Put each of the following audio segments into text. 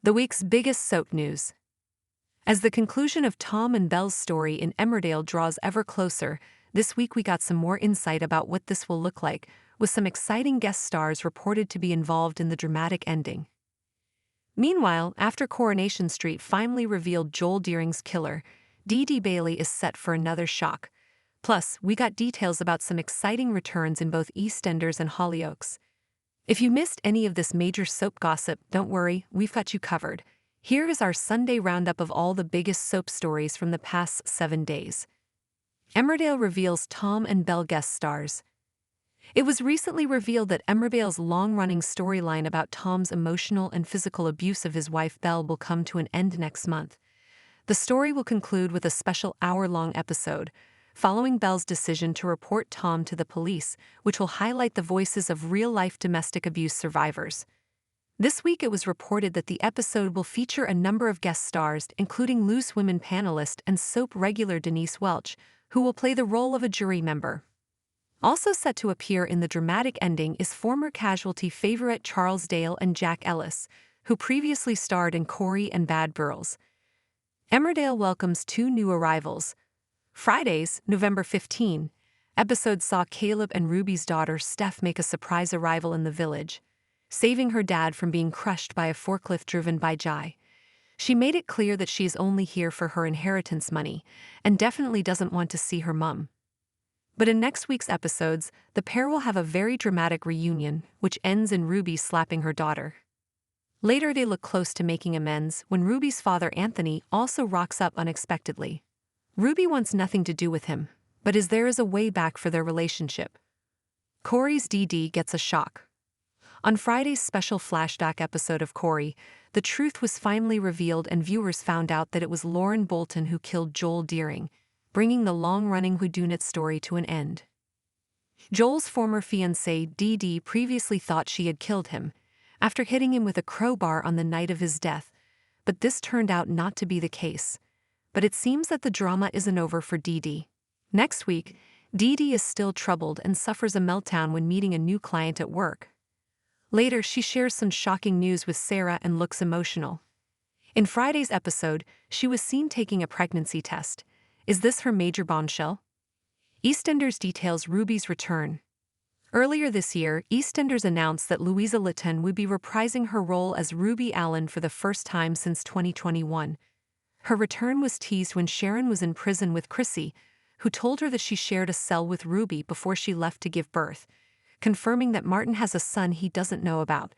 The week's biggest soap news. As the conclusion of Tom and Belle's story in Emmerdale draws ever closer, this week we got some more insight about what this will look like, with some exciting guest stars reported to be involved in the dramatic ending. Meanwhile, after Coronation Street finally revealed Joel Deering's killer, Dee Dee Bailey is set for another shock. Plus, we got details about some exciting returns in both EastEnders and Hollyoaks. If you missed any of this major soap gossip, don't worry, we've got you covered. Here is our Sunday roundup of all the biggest soap stories from the past 7 days. Emmerdale reveals Tom and Belle guest stars. It was recently revealed that Emmerdale's long-running storyline about Tom's emotional and physical abuse of his wife Belle will come to an end next month. The story will conclude with a special hour-long episode, following Belle's decision to report Tom to the police, which will highlight the voices of real-life domestic abuse survivors. This week it was reported that the episode will feature a number of guest stars, including Loose Women panelist and soap regular Denise Welch, who will play the role of a jury member. Also set to appear in the dramatic ending is former Casualty favorite Charles Dale and Jack Ellis, who previously starred in Corrie and Bad Girls. Emmerdale welcomes 2 new arrivals. Friday's, November 15, episode saw Caleb and Ruby's daughter Steph make a surprise arrival in the village, saving her dad from being crushed by a forklift driven by Jai. She made it clear that she is only here for her inheritance money, and definitely doesn't want to see her mum. But in next week's episodes, the pair will have a very dramatic reunion, which ends in Ruby slapping her daughter. Later they look close to making amends when Ruby's father Anthony also rocks up unexpectedly. Ruby wants nothing to do with him, but there is a way back for their relationship. Corrie's Dee Dee gets a shock. On Friday's special flashback episode of Corrie, the truth was finally revealed and viewers found out that it was Lauren Bolton who killed Joel Deering, bringing the long-running whodunit story to an end. Joel's former fiancée Dee Dee previously thought she had killed him, after hitting him with a crowbar on the night of his death, but this turned out not to be the case. But it seems that the drama isn't over for Dee Dee. Next week, Dee Dee is still troubled and suffers a meltdown when meeting a new client at work. Later, she shares some shocking news with Sarah and looks emotional. In Friday's episode, she was seen taking a pregnancy test. Is this her major bombshell? EastEnders details Ruby's return. Earlier this year, EastEnders announced that Louisa Lytton would be reprising her role as Ruby Allen for the first time since 2021. Her return was teased when Sharon was in prison with Chrissy, who told her that she shared a cell with Ruby before she left to give birth, confirming that Martin has a son he doesn't know about.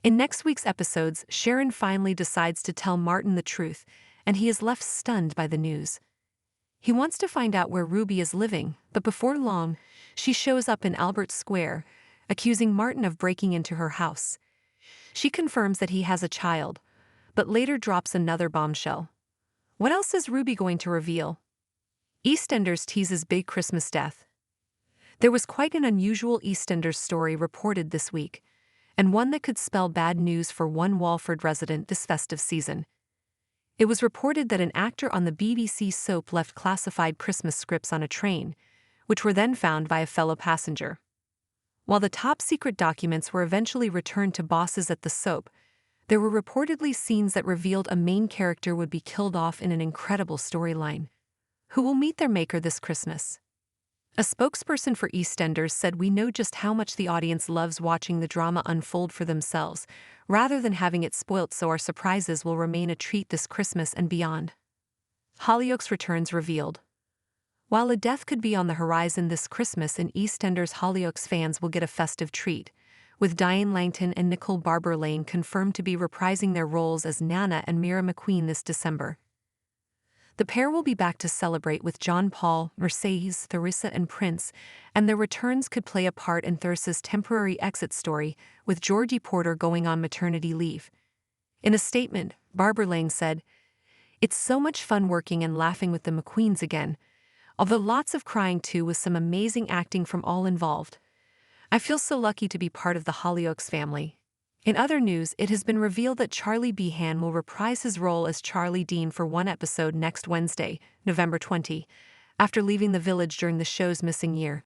In next week's episodes, Sharon finally decides to tell Martin the truth, and he is left stunned by the news. He wants to find out where Ruby is living, but before long, she shows up in Albert Square, accusing Martin of breaking into her house. She confirms that he has a child, but later drops another bombshell. What else is Ruby going to reveal? EastEnders teases big Christmas death. There was quite an unusual EastEnders story reported this week, and one that could spell bad news for one Walford resident this festive season. It was reported that an actor on the BBC soap left classified Christmas scripts on a train, which were then found by a fellow passenger. While the top-secret documents were eventually returned to bosses at the soap, there were reportedly scenes that revealed a main character would be killed off in an incredible storyline. Who will meet their maker this Christmas? A spokesperson for EastEnders said, "We know just how much the audience loves watching the drama unfold for themselves, rather than having it spoilt, so our surprises will remain a treat this Christmas and beyond." Hollyoaks returns revealed. While a death could be on the horizon this Christmas in EastEnders, Hollyoaks fans will get a festive treat, with Diane Langton and Nicole Barber-Lane confirmed to be reprising their roles as Nana and Mira McQueen this December. The pair will be back to celebrate with John Paul, Mercedes, Theresa and Prince, and their returns could play a part in Theresa's temporary exit story, with Georgie Porter going on maternity leave. In a statement, Barber-Lane said, "It's so much fun working and laughing with the McQueens again, although lots of crying too, with some amazing acting from all involved. I feel so lucky to be part of the Hollyoaks family." In other news, it has been revealed that Charlie Behan will reprise his role as Charlie Dean for one episode next Wednesday, November 20, after leaving the village during the show's missing year.